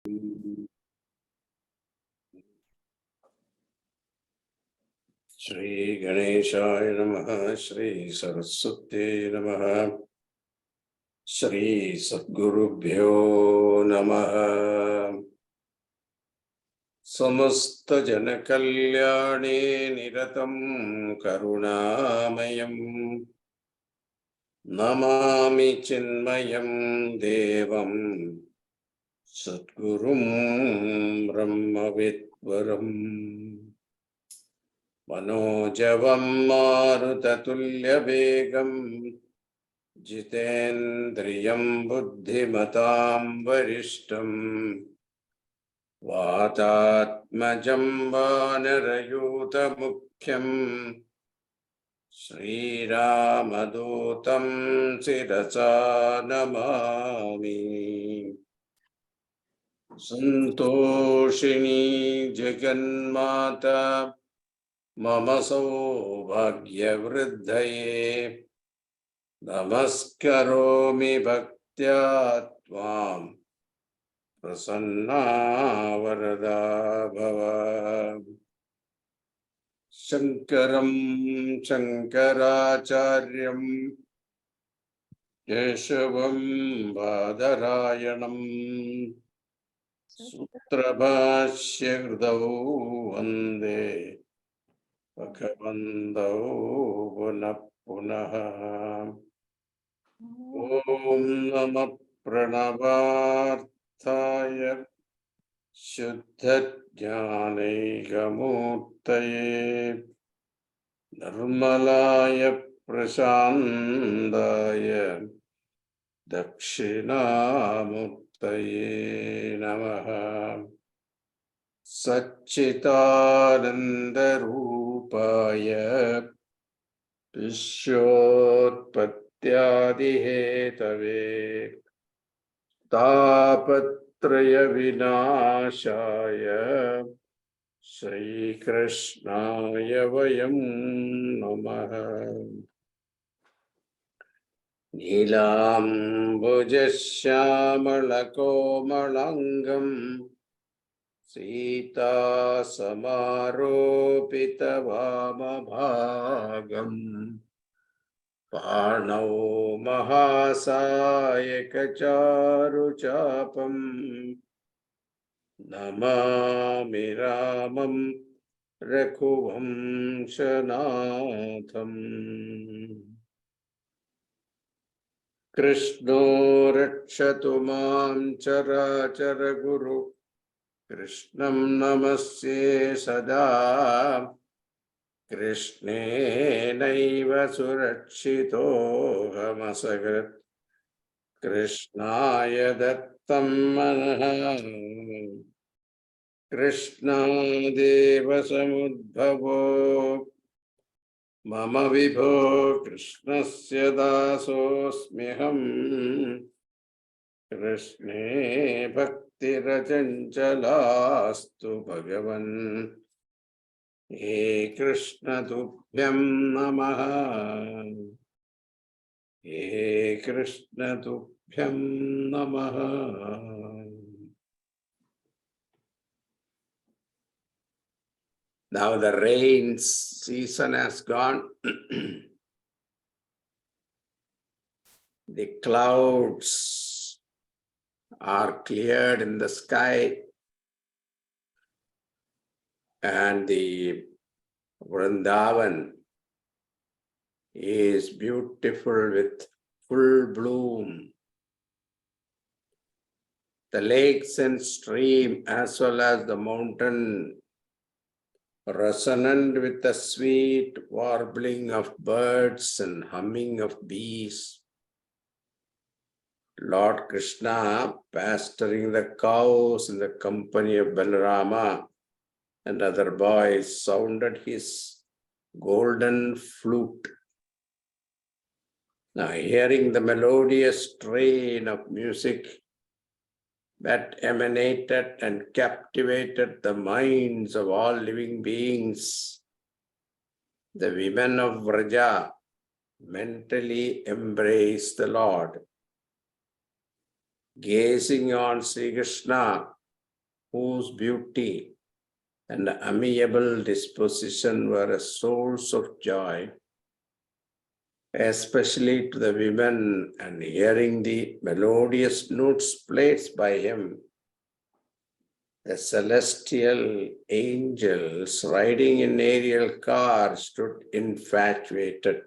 Shri Ganeshaya Namaha, Shri Saraswati Namaha, Shri Sadgurubhyo Namaha. Samasta Janakalyane Niratam Karunamayam Namami Chinmayam Devam Sadgurum Brahmavidvaram Manojavam Marutatulyabegam Jitendriyam Buddhimatam Varishtam Vatatmajam Vanarayutamukhyam Sri Ramadutam Sirasa Namami Santoshini Jaganmata Mama Saubhagyavriddhaye Namaskaromi Bhaktya Tvam Prasanna Varada Bhava Shankaram Shankaracharyam Keshavam Badarayanam Sutrabhashya Hridau Vande Bhagavantau Punah Punaha Om Namah Pranavarthaya Shuddha Jnanaikamurtaye Nirmalaya Prashandaya Dakshinamurtaye Namaha Satchitananda Rupaya Vishwotpattyadihetave Tapatraya Vinashaya Shri Krishnaya Vayam Namaha Nilambujasyamalakomalangam Sita Samaropita Vamabhagam Panau Mahasayakacharu Chapam Namami Ramam Raghuvamshanatham Krishno Rakshatu Mam Charachara Guru Krishnam Namasye Sada Krishne Naiva Surakshito Hamasagat Krishnaya Dattam Manaha Krishna Deva Samudbhavo Mama Vibho Krishnasya Dasosmiham Krishne Bhakti Rajanjalastu Bhagavan He Krishna Tubhyam Namaha He Krishna Tubhyam Namaha. Now the rain season has gone. The clouds are cleared in the sky and the Vrindavan is beautiful with full bloom. The lakes and stream as well as the mountain resonant with the sweet warbling of birds and humming of bees. Lord Krishna pasturing the cows in the company of Balarama and other boys sounded his golden flute. Now hearing the melodious strain of music that emanated and captivated the minds of all living beings, the women of Vraja mentally embraced the Lord. Gazing on Sri Krishna whose beauty and amiable disposition were a source of joy, especially to the women, and hearing the melodious notes played by him, the celestial angels riding in aerial cars stood infatuated.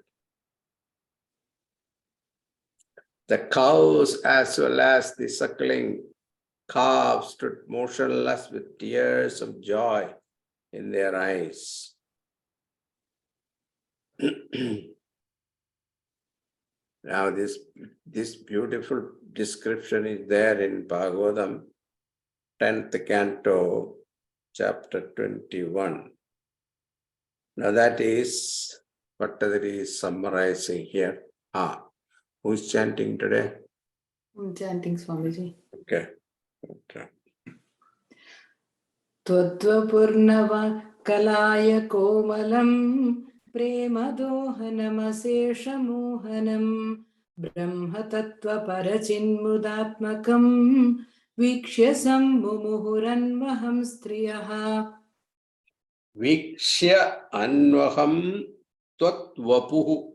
The cows as well as the suckling calves stood motionless with tears of joy in their eyes. Now this beautiful description is there in Bhagavatam, 10th canto, chapter 21. Now that is what is summarizing here. Who is chanting today? I'm chanting, Swamiji. Okay. Twadvapurnava kalaya komalam premadohanamaseshamohanam brahma tattva parachinmudatmakam vikshya mumuhuranvaham striyaha. Vikshya anvaham tvatvapuhu.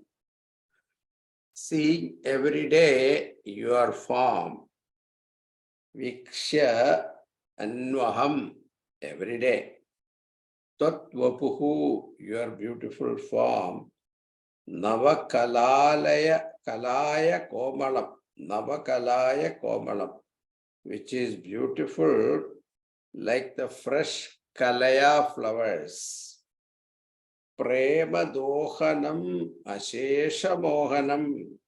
Seeing every day your form. Vikshya anvaham, every day. Tvatvapuhu, your beautiful form. Navakalaya komalam. Navakalaya komalam, which is beautiful like the fresh kalaya flowers. Prema dohanam ashesha mohanam,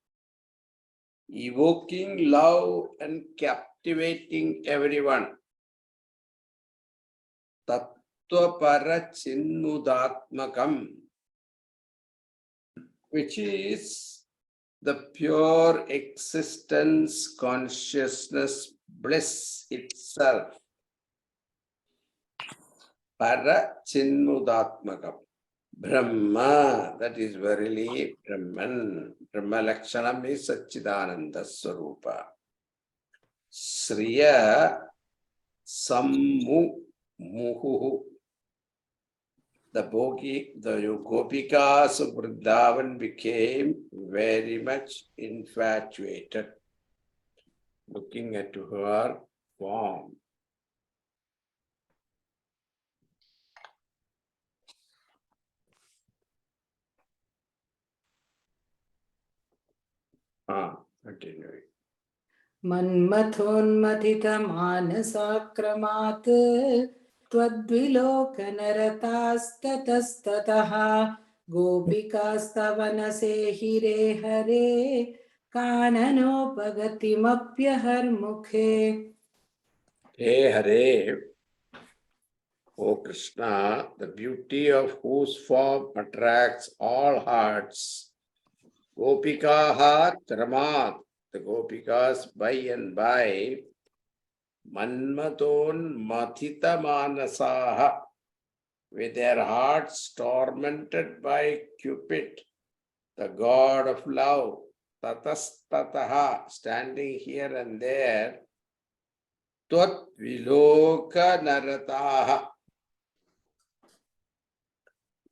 evoking love and captivating everyone. Tattvapara chinmudatmakam, which is the pure existence, consciousness, bliss itself. Para chinmudatmakam. Brahma, that is verily Brahman. Brahma Lakshanam is Satchidananda Swarupa. Sriya Sammu Muhu. The Gopikas of Vrindavan became very much infatuated, looking at her form. Continuing. Manmathonmathitamanasakramat Twadvilokanaratastatastataha Gopikastavanase hare Kananopagattimapyaharmukhe. Hey Hare, O Krishna, the beauty of whose form attracts all hearts. Gopikaha Tramat, the Gopikas by and by, Manmaton Mathita Manasaha, with their hearts tormented by Cupid, the god of love, Tatastataha, standing here and there, Tvat Viloka Narataha,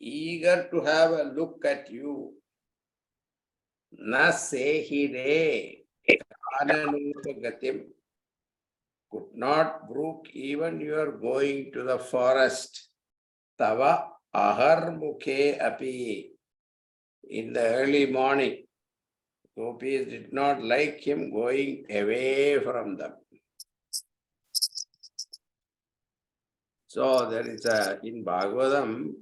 eager to have a look at you. Na sehire kananupagatim, could not brook even you are going to the forest. Tava aharmukhe api, in the early morning. Gopis did not like him going away from them. So there is in Bhagavatam,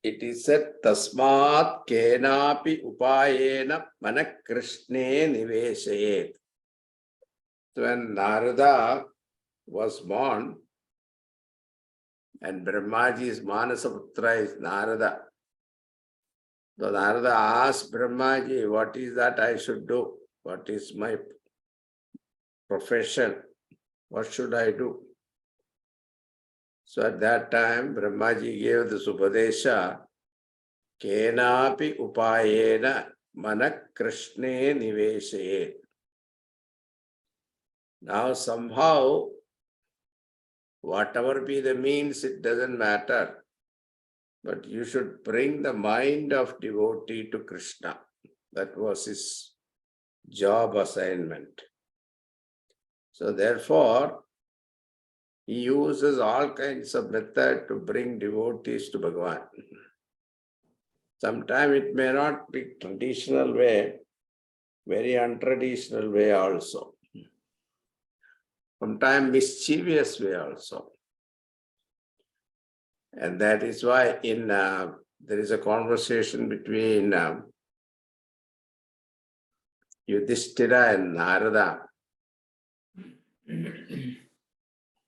it is said, Tasmat kenapi upayena manak Krishne niveshayet. So when Narada was born, and Brahmaji's Manasaputra is Narada. So Narada asked Brahmaji, what is that I should do? What is my profession? What should I do? So at that time, Brahmaji gave the Supadesha, Kenapi upayena manak Krishne niveshe. Now somehow, whatever be the means, it doesn't matter. But you should bring the mind of devotee to Krishna. That was his job assignment. So therefore, he uses all kinds of method to bring devotees to Bhagavan. Sometimes it may not be traditional way, very untraditional way also. Sometimes mischievous way also. And that is why in there is a conversation between Yudhishthira and Narada.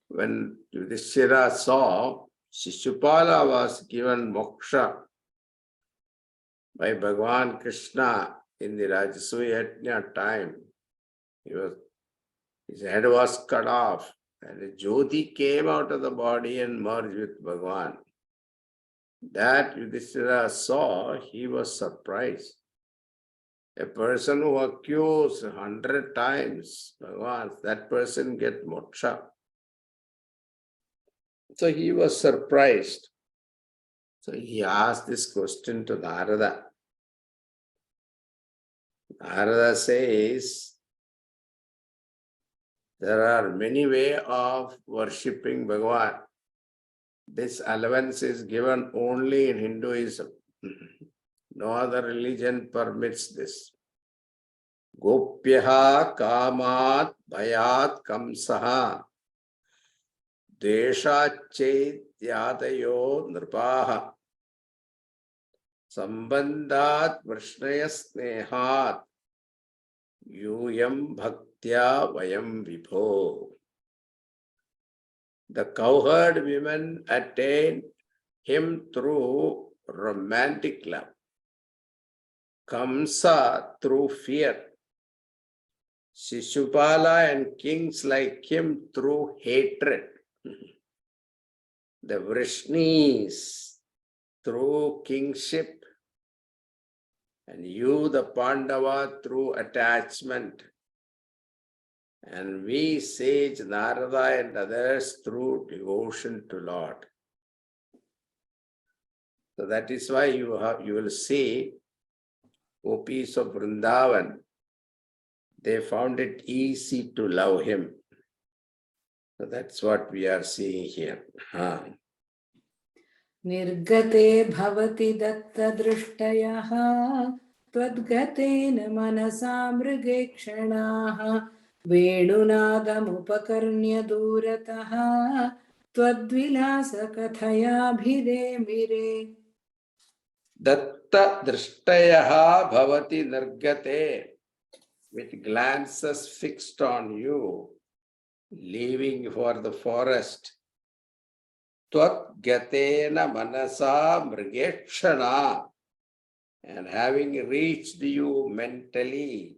When Yudhishthira saw Shishupala was given moksha by Bhagavan Krishna in the Rajasuya Yajna time, his head was cut off, and a Jyoti came out of the body and merged with Bhagavan. That Yudhishthira saw, he was surprised. A person who accused 100 times Bhagavan, that person get moksha. So he was surprised. So he asked this question to Narada. Narada says, there are many ways of worshipping Bhagavan. This allowance is given only in Hinduism. No other religion permits this. Gopyaha kamat bhayat kamsaha deshachet yadayo nirpaha sambandhat vrishnaya snehat yuyam bhaktya vayam vibho. The cowherd women attained him through romantic love. Kamsa through fear. Shishupala and kings like him through hatred. The Vrishnis through kingship. And you, the Pandava, through attachment. And we, sage Narada and others, through devotion to Lord. So that is why you will see gopis of Vrindavan, they found it easy to love him. So that's what we are seeing here. Nirgate bhavati datta drishtayaha tvadgatena manasa mrigekshanaha venunadam upakarnya durataha tvadvilasa kathaya bhire mire. Datta drishtayaha bhavati nirgate, with glances fixed on you, leaving for the forest. Tvat gatena manasa mrigekshana, and having reached you mentally,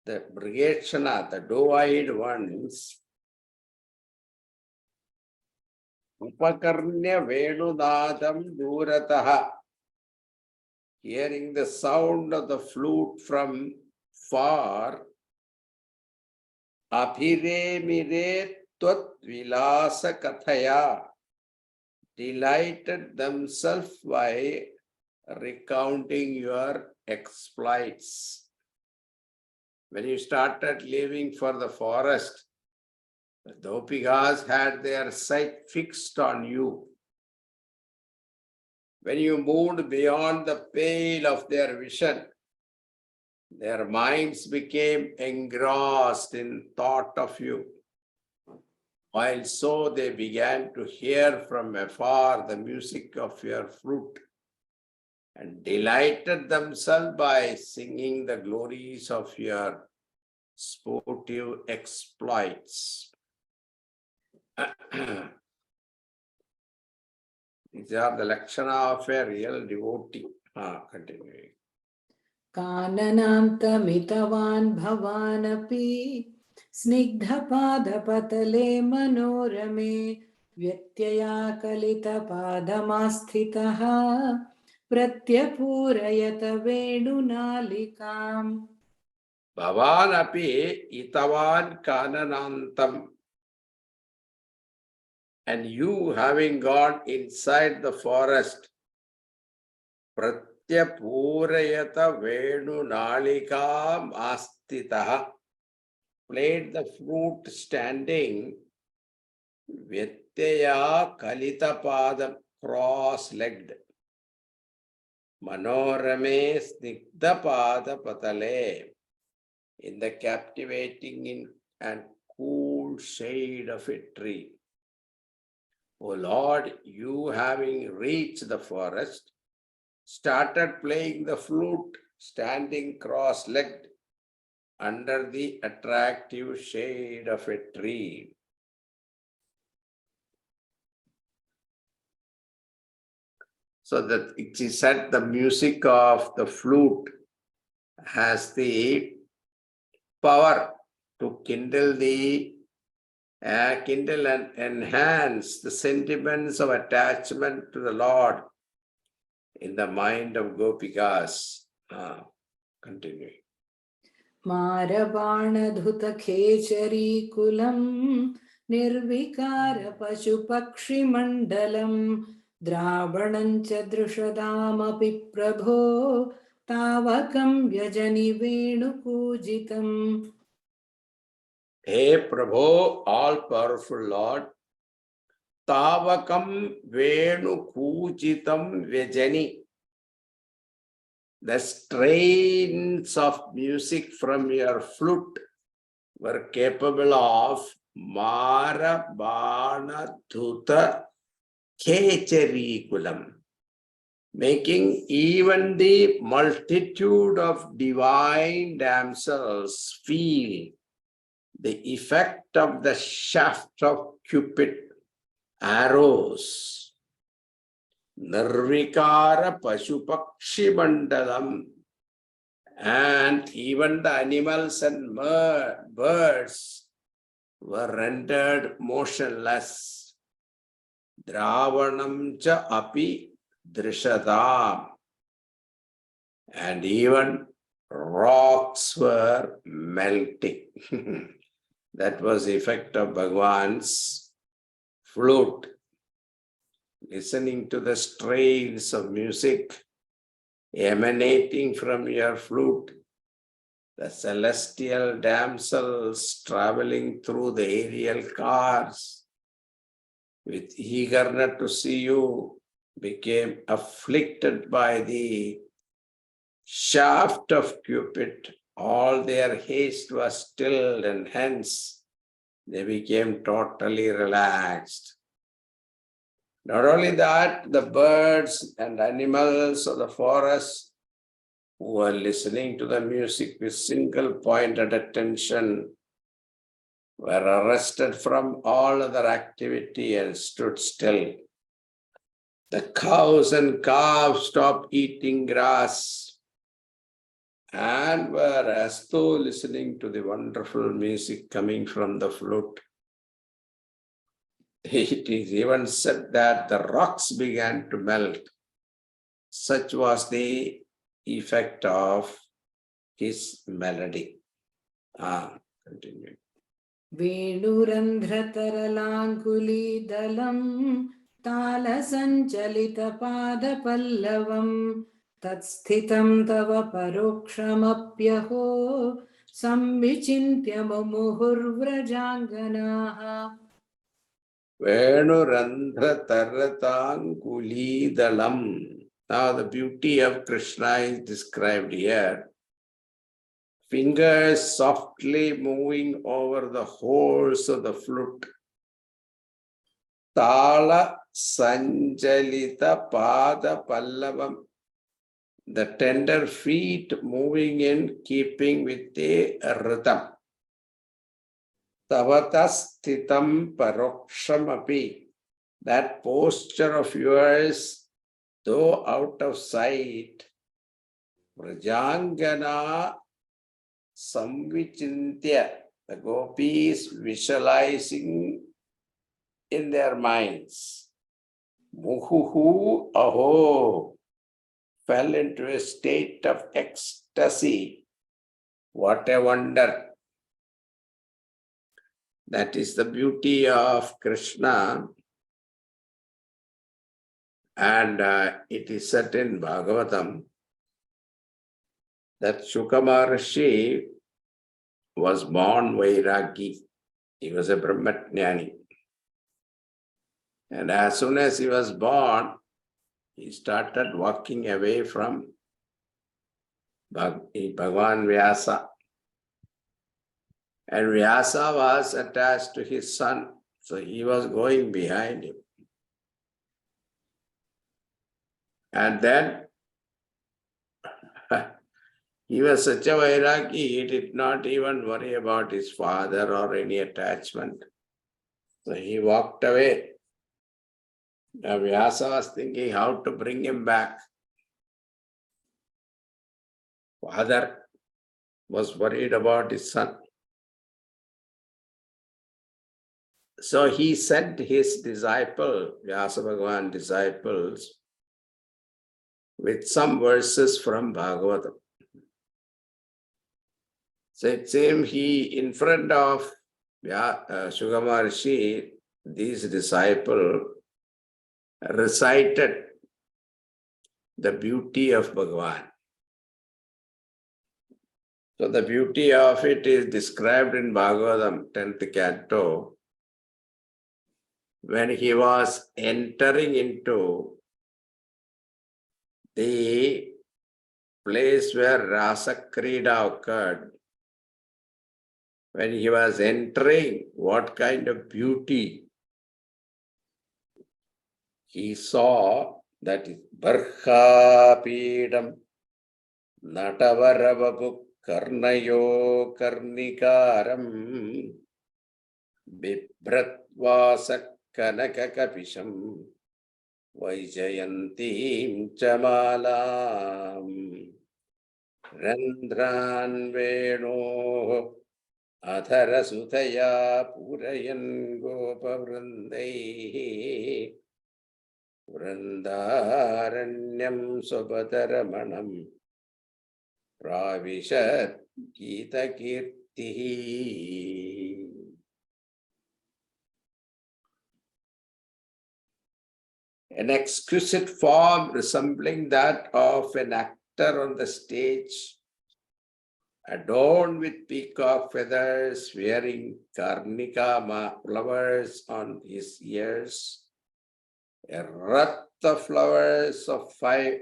the mrigekshana, the doe-eyed ones, upakarnya venunadam durataha, hearing the sound of the flute from far, abhire mire tvat vilasa kathaya, delighted themselves by recounting your exploits. When you started leaving for the forest, the Gopikas had their sight fixed on you. When you moved beyond the pale of their vision, their minds became engrossed in thought of you. While so they began to hear from afar the music of your flute and delighted themselves by singing the glories of your sportive exploits. These are the lakshana of a real devotee. Continuing. Kananamtamitavan bhavanapi snigdhapadapatale manorame vyatyaya kalita padamasthitaha pratyapurayata venunalikam. Bhavan api itavan kananantam. And you, having gone inside the forest, pratyapurayata venu nalikam astitaha, played the flute standing, Vyatyaya kalitapadam, cross-legged, manorame snigdhapada patale, in the captivating and cool shade of a tree. O Lord, you having reached the forest, started playing the flute, standing cross-legged under the attractive shade of a tree. So that it is said the music of the flute has the power to kindle and enhance the sentiments of attachment to the Lord in the mind of Gopikas. Continuing. मारबाणधुतखेचरीकुलं निर्विकारपशुपक्षिमण्डलं द्रावणं च दृशदामपि प्रभो तावकं व्यजनि वेणुकूजितम्. Hey Prabhu, all-powerful Lord, Tavakam Venu Kujitam Vejani. The strains of music from your flute were capable of Mara Bana Dhuta Kechari, making even the multitude of divine damsels feel the effect of the shaft of Cupid arrows. Nirvikara Pashupakshi Mandalam, and even the animals and birds were rendered motionless. Dravanam cha api drishadam, and even rocks were melting. That was the effect of Bhagwan's flute. Listening to the strains of music emanating from your flute, the celestial damsels traveling through the aerial cars with eagerness to see you became afflicted by the shaft of Cupid. All their haste was stilled, and hence they became totally relaxed. Not only that, the birds and animals of the forest who were listening to the music with single-pointed attention were arrested from all other activity and stood still. The cows and calves stopped eating grass and were as though listening to the wonderful music coming from the flute. It is even said that the rocks began to melt. Such was the effect of his melody. Continue. वेणुरन्ध्रतरलाङ्कुलीदलं तालसञ्चलितपादपल्लवं तत्स्थितं तव परोक्षमप्यहो संविचिन्त्य मुमुहुर्व्रजाङ्गनाः. Venurandhrataratangulidalam. Now the beauty of Krishna is described here. Fingers softly moving over the holes of the flute. Tala sanjalita pada pallavam. The tender feet moving in keeping with the rhythm. Tavatas paroksham api. That posture of yours, though out of sight, Vrajangana samvichintya, the gopis visualizing in their minds. Muhuhu aho, fell into a state of ecstasy. What a wonder. That is the beauty of Krishna. And it is said in Bhagavatam that Shuka Maharshi was born Vairagi. He was a Brahmajnani. And as soon as he was born, he started walking away from Bhagavan Vyasa. And Vyasa was attached to his son, so he was going behind him. And then he was such a Vairagi, he did not even worry about his father or any attachment. So he walked away. Now Vyasa was thinking how to bring him back. Father was worried about his son. So he sent his disciple, Vyasa Bhagavan disciples, with some verses from Bhagavatam. So it seemed he, in front of Shuka Maharshi, these disciples recited the beauty of Bhagavan. So the beauty of it is described in Bhagavatam, 10th canto, when he was entering into the place where Rasa Krida occurred. When he was entering, what kind of beauty he saw, that is Barkhapidam Natavarababu Karnayo Karnikaram Bibhratvasa Kanakakapisham Vaijayantim Chamalam Randran Veno Adharasutaya Purayan Gopavrandai Vrandaranyam Sobadaramanam Pravishat Gita Kirti. An exquisite form resembling that of an actor on the stage, adorned with peacock feathers, wearing karnika flowers on his ears, a wreath of flowers of 5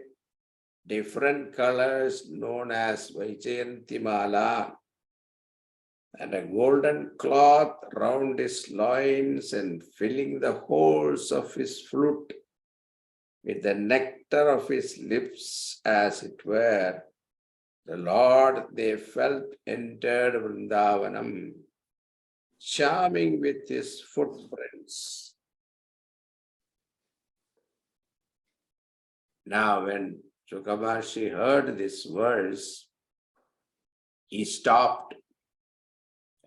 different colors known as Vaijayantimala, and a golden cloth round his loins and filling the holes of his flute with the nectar of his lips, as it were. The Lord, they felt, entered Vrindavanam, charming with his footprints. Now, when Shuka Maharshi heard this verse, he stopped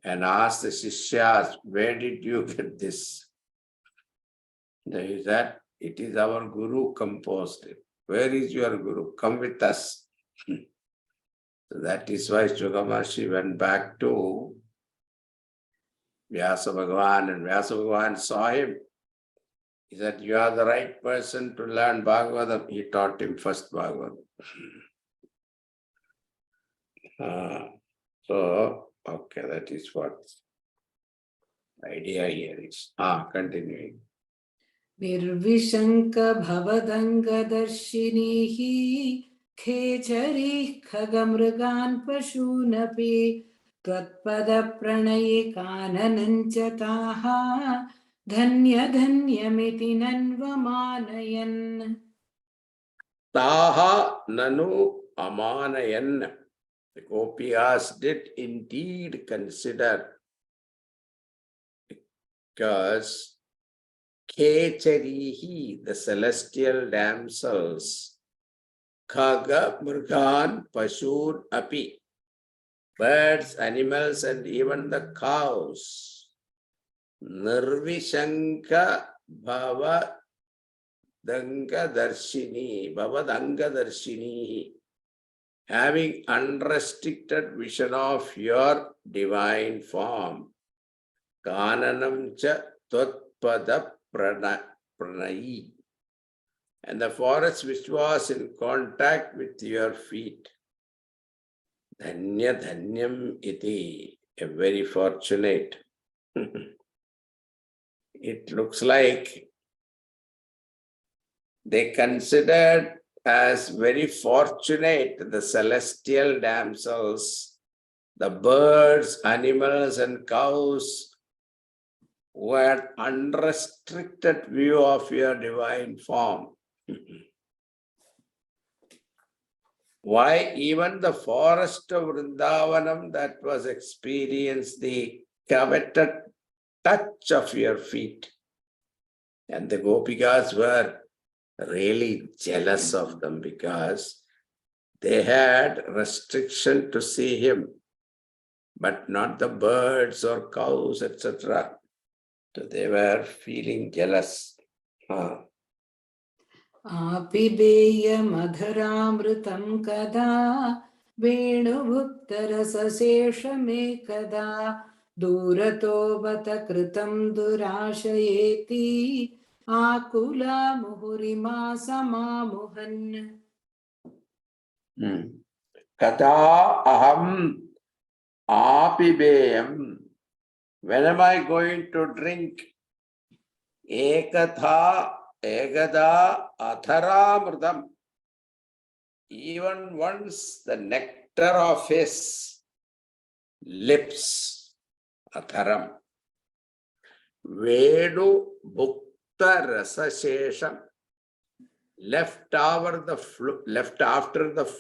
and asked the Shishyas, where did you get this? They said, it is our Guru composed it. Where is your Guru? Come with us. So that is why Shuka Maharshi went back to Vyasa Bhagavan, and Vyasa Bhagavan saw him. He said, you are the right person to learn Bhagavatam. He taught him first Bhagavatam. So, okay, that is what the idea here is. Continuing. Virvishanka bhavadangadharshinihi khechari khagamrugan pashunapi tvatpada pranaye kanananchataha dhanya dhanyamiti nanvamanayan. Taha nanu amanayan. The Gopiyas did indeed consider, because Kecharihi, the celestial damsels, Khaga, Murgan, Pashur, Api, birds, animals, and even the cows, Nirvishanka Bhava Danga Darshini, having unrestricted vision of your divine form. Kananam cha tvatpada pranayi. And the forest which was in contact with your feet. Dhanya dhanyam iti, a very fortunate. It looks like they considered as very fortunate the celestial damsels, the birds, animals, and cows who had unrestricted view of your divine form. Why even the forest of Vrindavanam that was experienced the coveted touch of your feet. And the Gopikas were really jealous of them because they had restriction to see him, but not the birds or cows, etc. So they were feeling jealous. Apibeya madharamrutam kada venubhuktarasasheshame kada durato bata kritam durashayeti akula muhurima samamuhan. Kada aham apibeyam. When am I going to drink? Ekatha egada atharamrutam. Even once the nectar of his lips, atharam. Vedu bhukta rasashesham. Left after the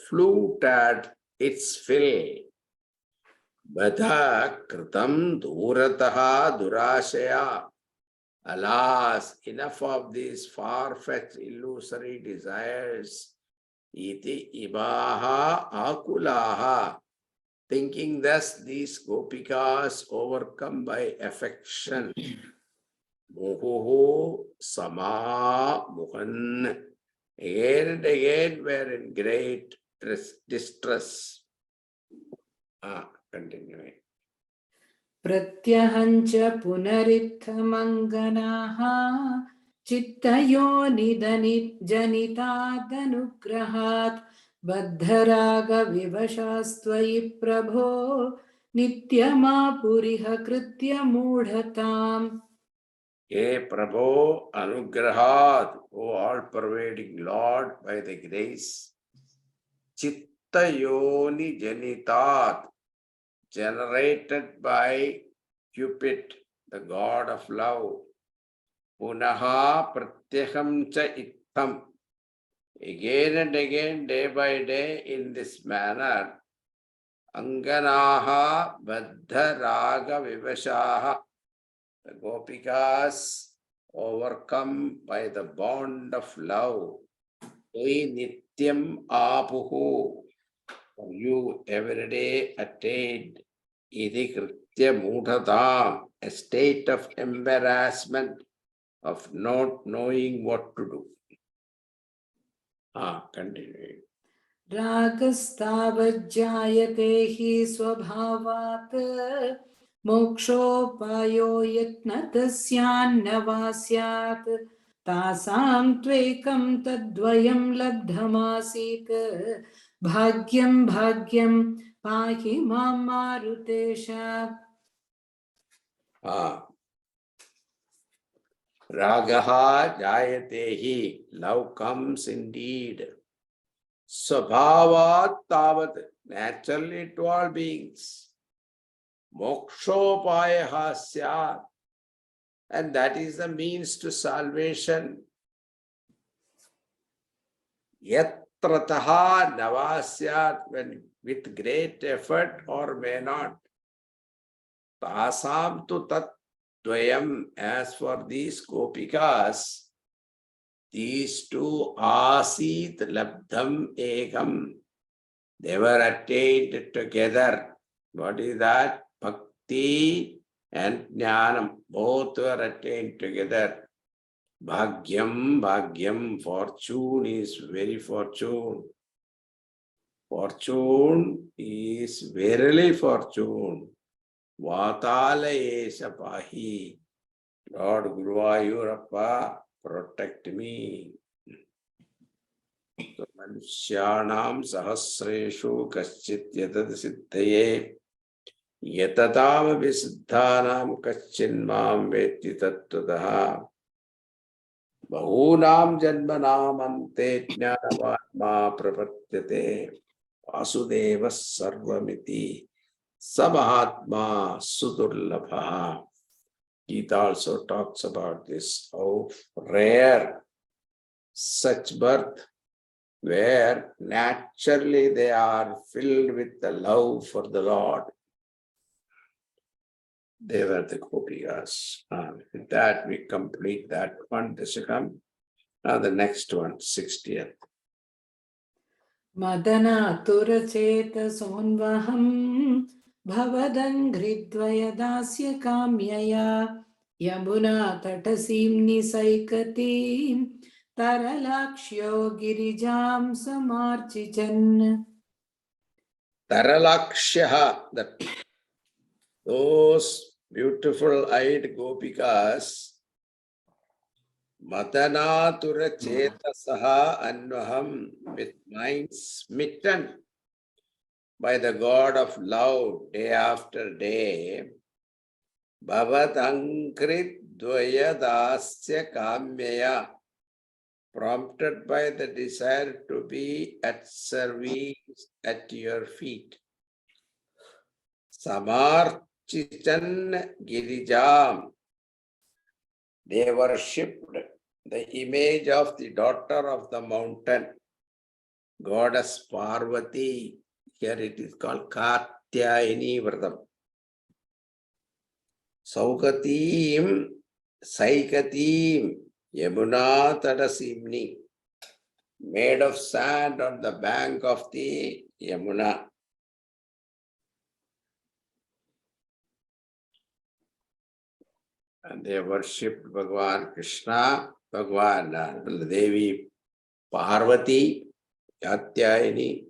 flute had its fill. Bada kritam durataha durashaya. Alas, enough of these far-fetched illusory desires. Iti ibaha akulaha. Thinking thus, these gopikas overcome by affection. Muhuhu sama muhan. Again and again were in great distress. Continuing. Pratyahancha punarithamanganaha chittayoni janitaadanugrahat baddharaga vivashastvayi prabho nityamapuriha kritya mudhatam. Ye Prabho Anugrahat, O all-pervading Lord, by the grace, Chitta Yoni Janitat, generated by Cupid, the god of love, Punaha Pratyaham Cha Ittam, again and again, day by day, in this manner, Anganaha Baddha Raga Vivashaha, the Gopikas overcome by the bond of love. Ei nityam apuhu, you every day attained iti kritya mudhatam, a state of embarrassment, of not knowing what to do. Continuing. Ragasthavajjayate hi swabhavat mokshopayo yatnatasyanavasyat tasam tvekam tadvayam labdhamasit bhagyam bhagyam pahi mam marutesha. Ragaha jayatehi, love comes indeed. Swabhavat tavat, naturally to all beings. Mokshopayaha syat, and that is the means to salvation. Yatrataha navasyat, when with great effort or may not. Tasam tu tat dvayam, as for these gopikas, these two asit labdham ekam, they were attained together. What is that? Bhakti and jnanam, both were attained together. Bhagyam, bhagyam, fortune is very fortune. Fortune is verily fortune. Vatala pahi. Lord Guruvayurappa, protect me. So, Manushyanam sahasreshu kaschit yatad siddhaye yatatam visiddhanam kaschinmam veti tattvataha bahunam janmanam ante jnanavatma prapatyate vasudeva sarvamiti sabahatma sudurlabha. Gita also talks about this, how rare such birth, where naturally they are filled with the love for the Lord. They were the Gopikas. With that, we complete that one dasakam. Now the next one, 60th. Madana turacheta sonvaham bhavadangridvayadasya kamyaya yamuna tatasimni saikatim taralakshyo girijam samarchichan. Taralakshaha, those beautiful eyed Gopikas, Madanatura Chetasaha Anvaham, with minds smitten by the God of love day after day, Bhavat Ankrit Dvayadasya Kamyaya, prompted by the desire to be at service at your feet. Samarchichan Girijam, they worshipped the image of the daughter of the mountain, goddess Parvati. Here it is called Katyayini Vratam. Saukatim, Saikatim, Yamuna Tadasimni, made of sand on the bank of the Yamuna. And they worshipped Bhagavan Krishna, Bhagavan Devi Parvati, Katyayini.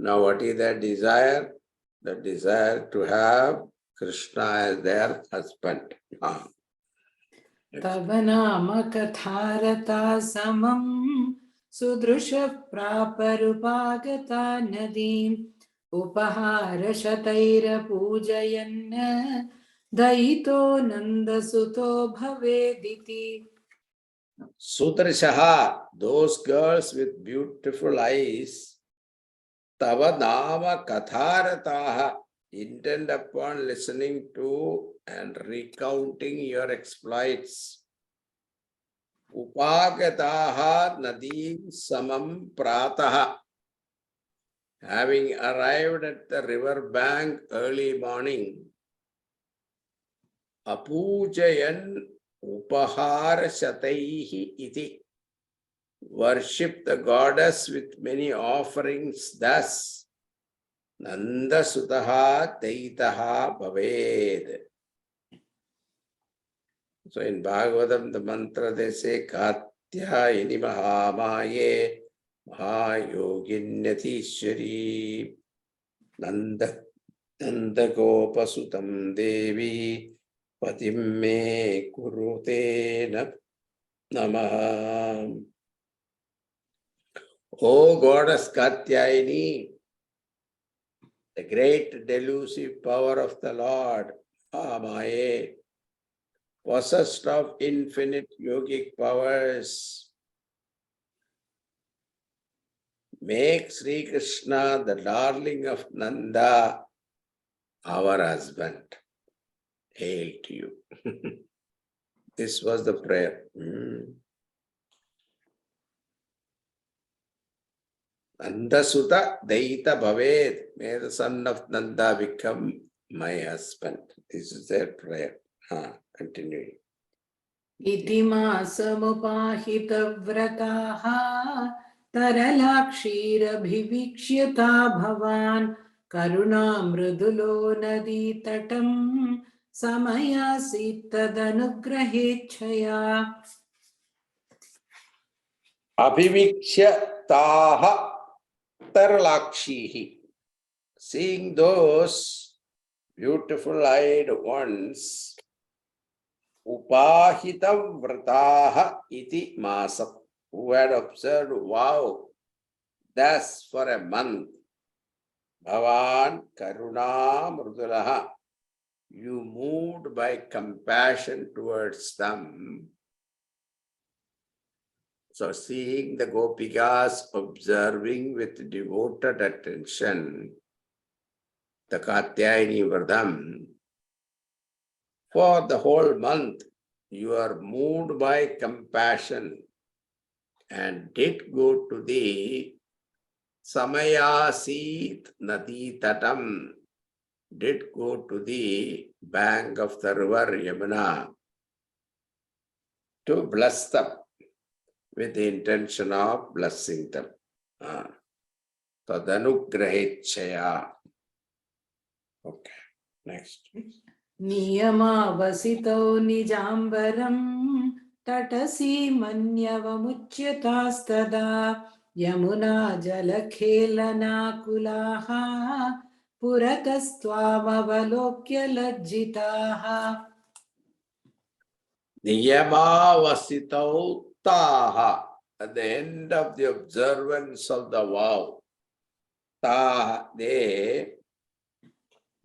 Now what is their desire? The desire to have Krishna as their husband. Tavanama katharata samam sudrusha praparupagata nadim upahara shataira pujayanna daito nandasuto bhavediti. Sudrishaha, those girls with beautiful eyes, Tavanama katharataha, intend upon listening to and recounting your exploits. Upagataha nadim samam prataha, having arrived at the river bank early morning, apujayan upahara shataihi iti, worship the goddess with many offerings, thus Nanda Sutaha Daitaha Bhaved. So in Bhagavatam, the mantra they say Katyayini Mahamaye Mahayoginyatishwari Nanda Gopasutam Devi Patimme Kurute Namaha. O Goddess Katyayini, the great delusive power of the Lord, Maye, possessed of infinite yogic powers, make Sri Krishna, the darling of Nanda, our husband. Hail to you. This was the prayer. Nanda Sutta Daita Bhaved. May the son of Nanda become my husband. This is their prayer. Continuing. Itima samupahita vrataha taralakshira bhivikshita bhavan karuna mrudulo nadi tatam samaya sitadanugrahechaya. Abhivikshya taha. Taralakshihi. Seeing those beautiful eyed ones, Upahita Vrataha iti masam, who had observed vow thus for a month. Bhavan Karuna Mrudulaha, you moved by compassion towards them. So seeing the Gopikas observing with devoted attention the Katyayani Vradam, for the whole month you are moved by compassion and did go to the Samayasit Nadi Tatam, did go to the bank of the river Yamuna to bless them with the intention of blessing them. Tadanugrahechaya. Okay, next. Niyamavasitau nijambaram tatasi manyavamuchytastada yamuna jalakhelana kulaha puratastvamalokya lajjitaha. Niyamavasitau taha. At the end of the observance of the vow, taha, they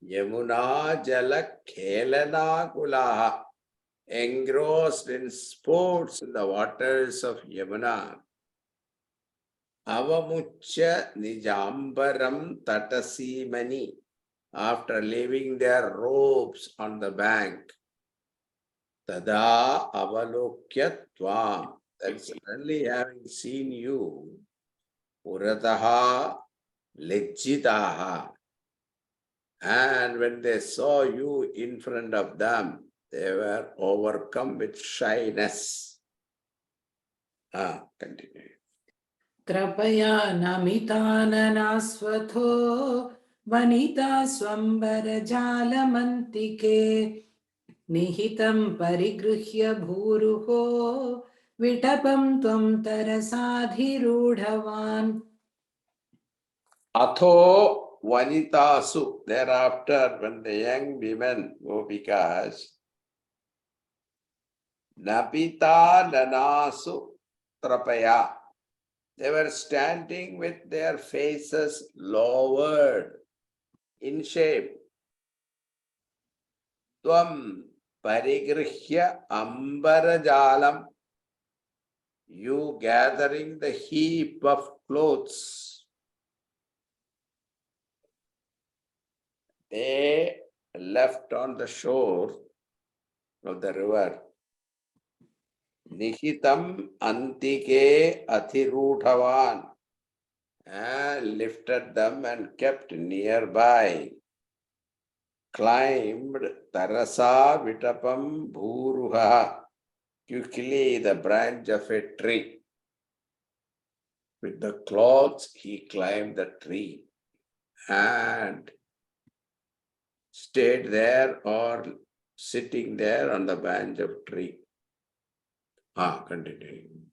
Yamuna Jala Khelana Kulaha, engrossed in sports in the waters of Yamuna. Avamucha Nijambaram Tatasimani, after leaving their robes on the bank. Tada Avalokyatvam, then suddenly having seen you, Purataha Lejjitaha. And when they saw you in front of them, they were overcome with shyness. Continue. Krapaya namitananasvatho vanita swambara jalamantike nihitam parigruhya bhuruho vitapam tvam tarasadhirudhavan. Atho vanitasu, thereafter when the young women, Gopikas, napita nanasu trapaya, they were standing with their faces lowered in shame. Tvam parigrihya ambarajalam, you gathering the heap of clothes. They left on the shore of the river. Nihitam antike athirudhavan, lifted them and kept nearby. Climbed tarasa vitapam bhuruha, quickly the branch of a tree. With the cloths he climbed the tree and stayed there or sitting there on the branch of tree. Continuing.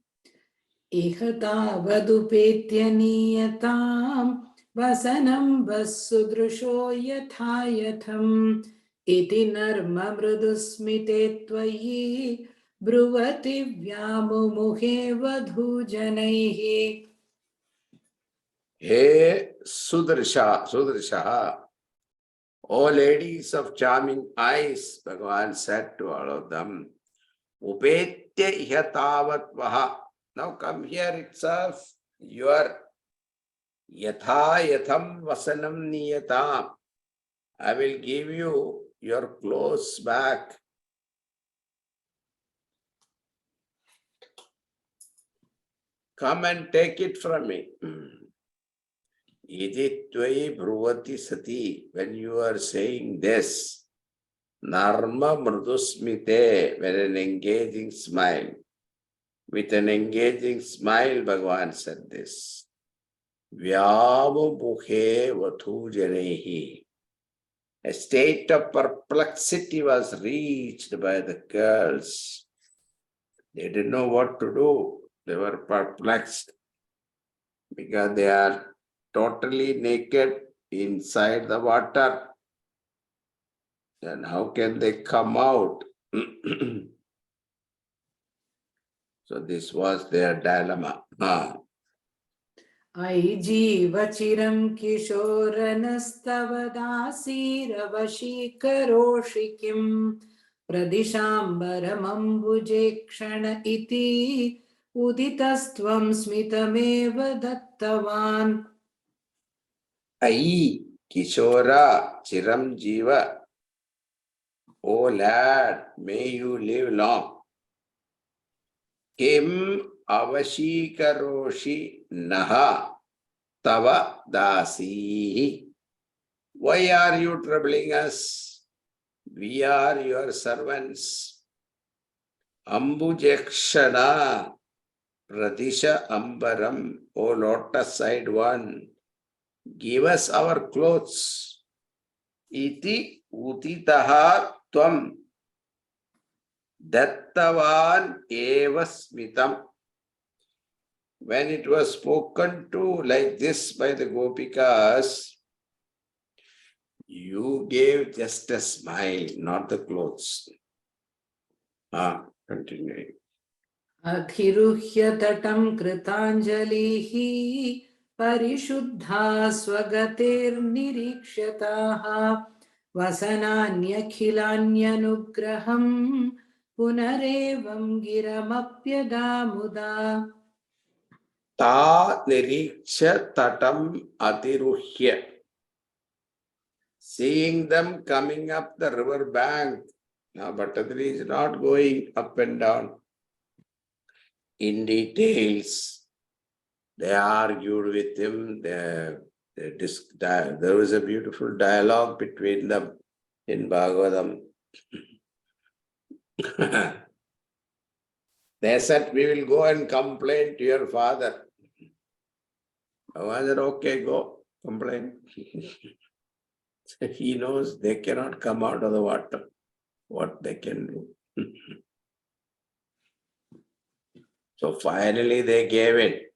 Ihatavadupetya niyatam vasanam vasudrusho yathayatham iti narma mrudusmite tvayi bruvati vyamumuhe vadhujanaihi. Hey Sudrisha, O ladies of charming eyes, Bhagavan said to all of them, Upetya ihatavat vaha. Now come here itself, your yatha yatham vasanam niyatam. I will give you your clothes back. Come and take it from me. Iditvayi bruvati sati, when you are saying this, narma mridusmite, with an engaging smile. With an engaging smile, Bhagavan said this. Vyamubukhe vathujanehi. A state of perplexity was reached by the girls. They didn't know what to do. They were perplexed because they are totally naked inside the water. Then how can they come out? So this was their dilemma. अयि जीव चिरं किशोरनस्तव दासीरवशीकरोषि किं प्रदिशाम्बरमम्बुजे क्षण इति उदितस्त्वं स्मितमेव दत्तवान्. Ai Kishora Chiram Jiva. O lad, may you live long. Kim Avashikaroshi Naha Tava Dasi. Why are you troubling us? We are your servants. Ambujakshana Pradisha Ambaram, O lotus-eyed one, give us our clothes. Iti utitaha tvam dattavan eva smitam. When it was spoken to like this by the Gopikas, you gave just a smile, not the clothes. Continuing. अधिरुह्य तटं कृताञ्जलिः परिशुद्धा स्वगतेर्निरीक्ष्यताः वसनान्यखिलान्यनुग्रहं पुनरेवं गिरमप्यदामुदा. Ta niriksha tatam atiruhya. Seeing them coming up the river bank. Now Bhattadri is not going up and down in details. They argued with him. There was a beautiful dialogue between them in Bhagavatam. They said, we will go and complain to your father. Bhagavan said, okay, go, complain. He knows they cannot come out of the water. What they can do. So finally they gave it.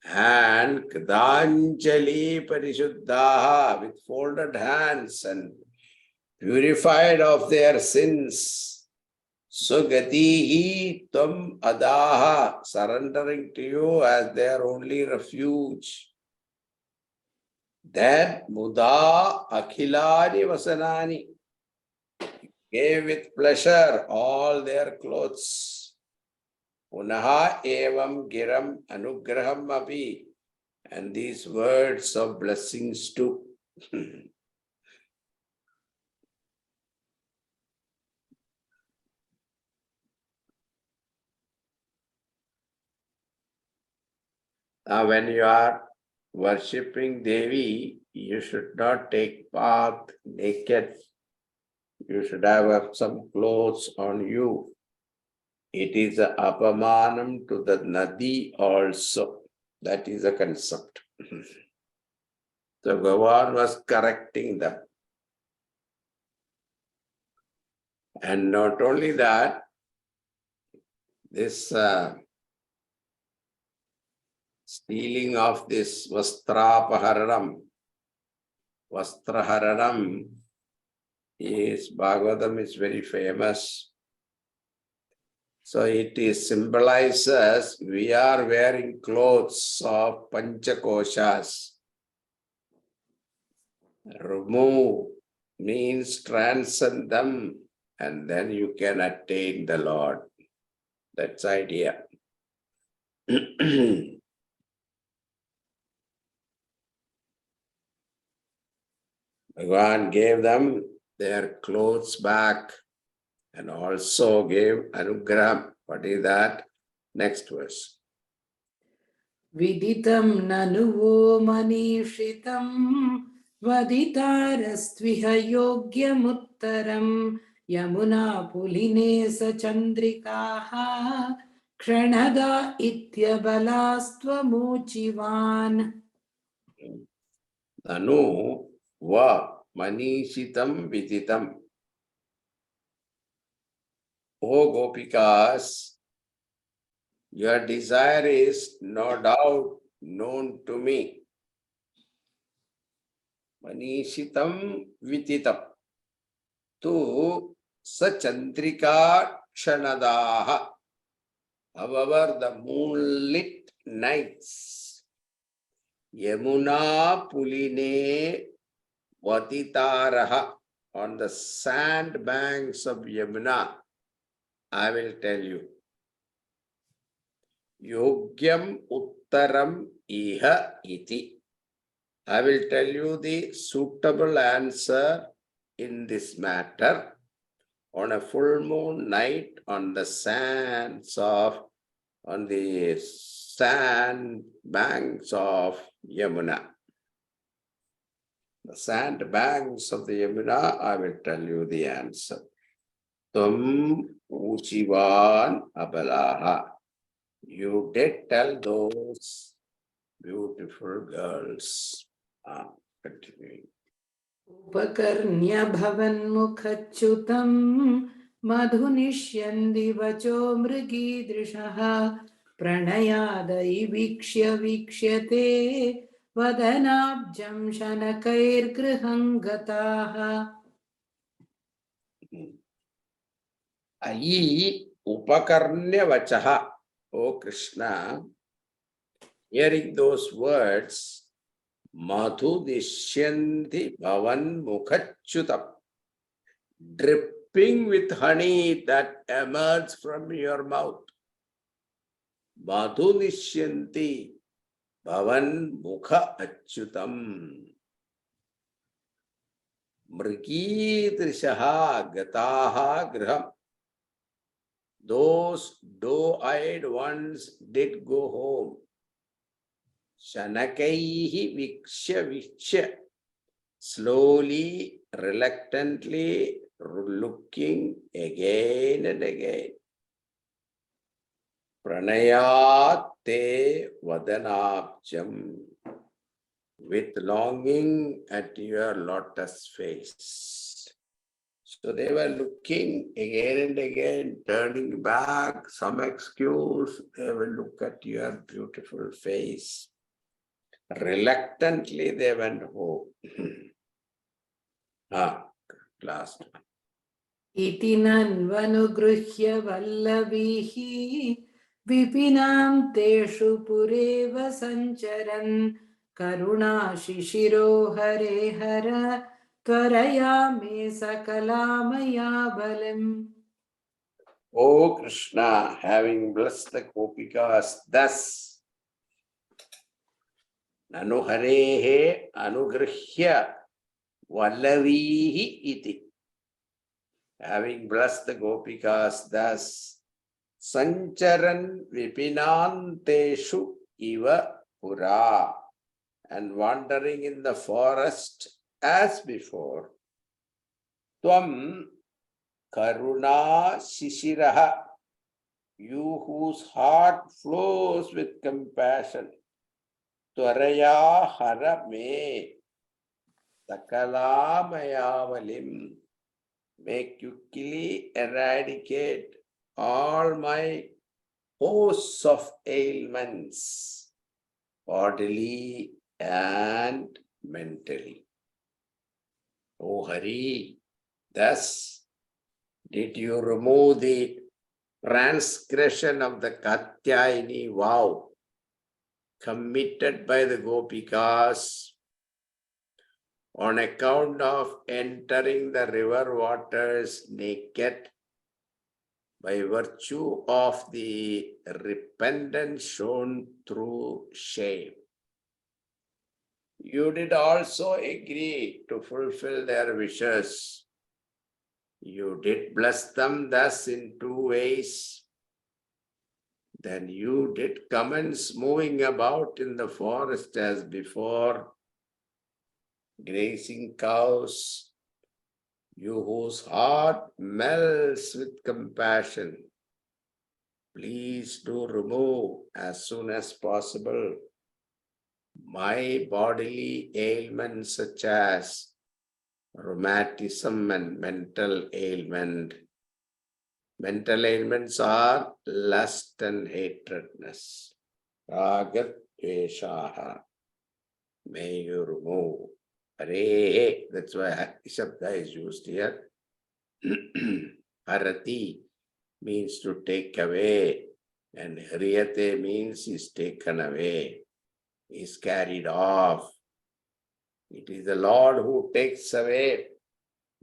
And Kdanjali Parishuddhaha, with folded hands and purified of their sins. Sugatihi Tam Adaha, surrendering to you as their only refuge. Then Muda Akhilani Vasanani, gave with pleasure all their clothes. Punaha evam giram anugraham api, and these words of blessings too. Now when you are worshipping Devi, you should not take bath naked. You should have some clothes on you. It is a apamanam to the nadi also. That is a concept. So Bhagavan was correcting them. And not only that, this stealing of this vastraharanam is, Bhagavatam is very famous. So it is symbolizes we are wearing clothes of panchakoshas. Remove means transcend them, and then you can attain the Lord. That's the idea. Bhagavan gave them their clothes back and also gave anugraham. What is that? Next verse. विदितं ननु वो मनीषितं वदितारस्त्विह योग्यमुत्तरं यमुना पुलिने स चन्द्रिकाः क्षणदा इत्यबलास्त्वमूचिवान्. Nanu va manishitam viditam. O Gopikas, your desire is no doubt known to me. Manishitam Vititam Tu Sachandrika Kshanadaha. However, the moonlit nights, Yamuna Puline Vatitaraha, on the sand banks of Yamuna, I will tell you. Yogyam Uttaram Iha Iti. I will tell you the suitable answer in this matter on a full moon night on the sand banks of Yamuna. The sand banks of the Yamuna, I will tell you the answer. Tum Uchivan Abalaha. You did tell those beautiful girls. Continuing. उपकर्ण्य भवन्मुखच्युतम् मधुनिष्यन्ति वचो मृगीदृशः प्रणयादैवीक्ष्य वीक्ष्यते वदनाब्जं शनकैर्गृहं गताः. Ayi Upakarnya Vachaha. O Krishna, hearing those words, Madhu Dishyanti Bhavan Mukhachutam, dripping with honey that emerges from your mouth. Madhu Dishyanti Bhavan Mukha Achyutam. Mrigidrishaha Gataha Graham. Those doe-eyed ones did go home. Shanakaihi vikshya vikshya. Slowly, reluctantly, looking again and again. Pranayate vadanabjam. With longing at your lotus face. So they were looking again and again, turning back, some excuse, they will look at your beautiful face. Reluctantly they went home. Last one. इति नन्वनुगृह्य वल्लवीः विपिनां तेषु पुरेव सञ्चरन् करुणाशिशिरो हरे हर त्वरया मे सकलामया बलम्. O Krishna, having blessed the Gopikas thus, Nanu Harehe Anugrihya Vallavihi iti. Having blessed the Gopikas thus, Sancharan Vipinanteshu Iva Pura, and wandering in the forest as before, Tvam Karuna Shishiraha, you whose heart flows with compassion, Tvaraya Hara Me, Sakalamayavalim, may quickly eradicate all my hosts of ailments, bodily and mentally. O Hari, thus did you remove the transgression of the Katyayini vow committed by the Gopikas on account of entering the river waters naked by virtue of the repentance shown through shame. You did also agree to fulfill their wishes. You did bless them thus in two ways. Then you did commence moving about in the forest as before, grazing cows, you whose heart melts with compassion. Please do remove as soon as possible my bodily ailments such as rheumatism and mental ailment. Mental ailments are lust and hatredness. Ragat Eshaha. May you remove. Hare, that's why Shabda is used here. Harati means to take away, and Hriyate means is taken away, is carried off. It is the Lord who takes away,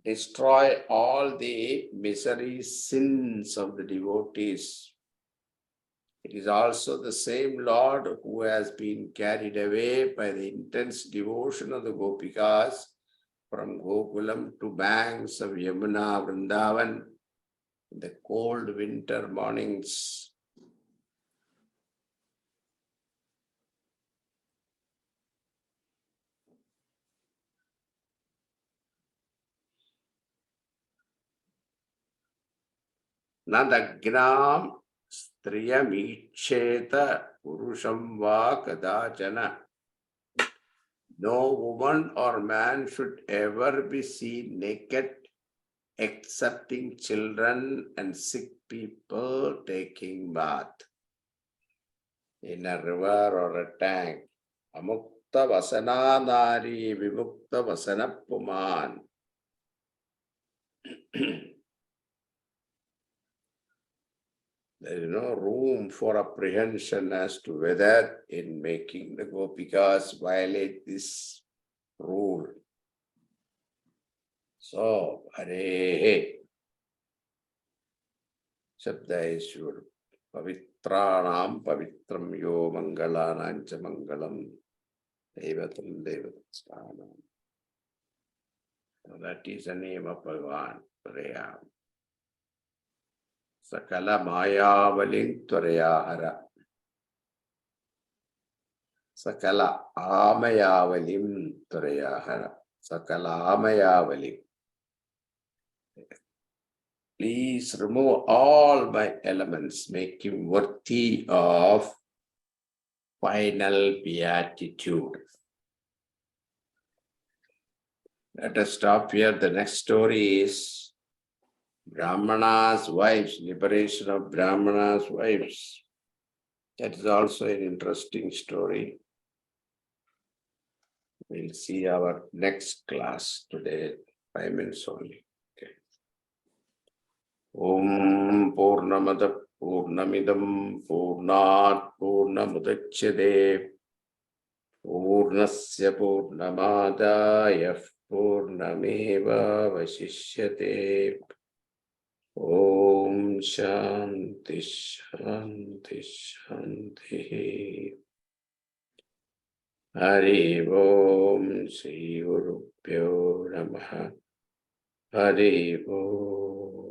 destroy all the miseries, sins of the devotees. It is also the same Lord who has been carried away by the intense devotion of the Gopikas from Gokulam to banks of Yamuna, Vrindavan, in the cold winter mornings. Nadagnam striyamiksheta purusham va kadachana. No woman or man should ever be seen naked, excepting children and sick people taking bath in a river or a tank. Amukta vasana nari vimukta vasana puman. There is no room for apprehension as to whether in making the Gopikas violate this rule. So, Hare Shabda is your Pavitranam Pavitram Yo Mangalanancha Mangalam Devatam Devatam. That is the name of Bhagavan, Praya. Sakala Mayavaling Tvarayahara. Sakala Amayavalim Tvarayahara. Sakala Amayavalim. Please remove all my elements, make him worthy of final beatitude. Let us stop here. The next story is Brahmana's wives, liberation of Brahmana's wives. That is also an interesting story. We'll see our next class today, 5 minutes only. Okay. Om Purnamada Purnamidam Purnat Purnamudachyate Purnasya Purnamadaya Purnameva Vasishyate. Om Shanti Shanti Shanti. Hari Om Sri Guru Pyo Namaha. Hari Om.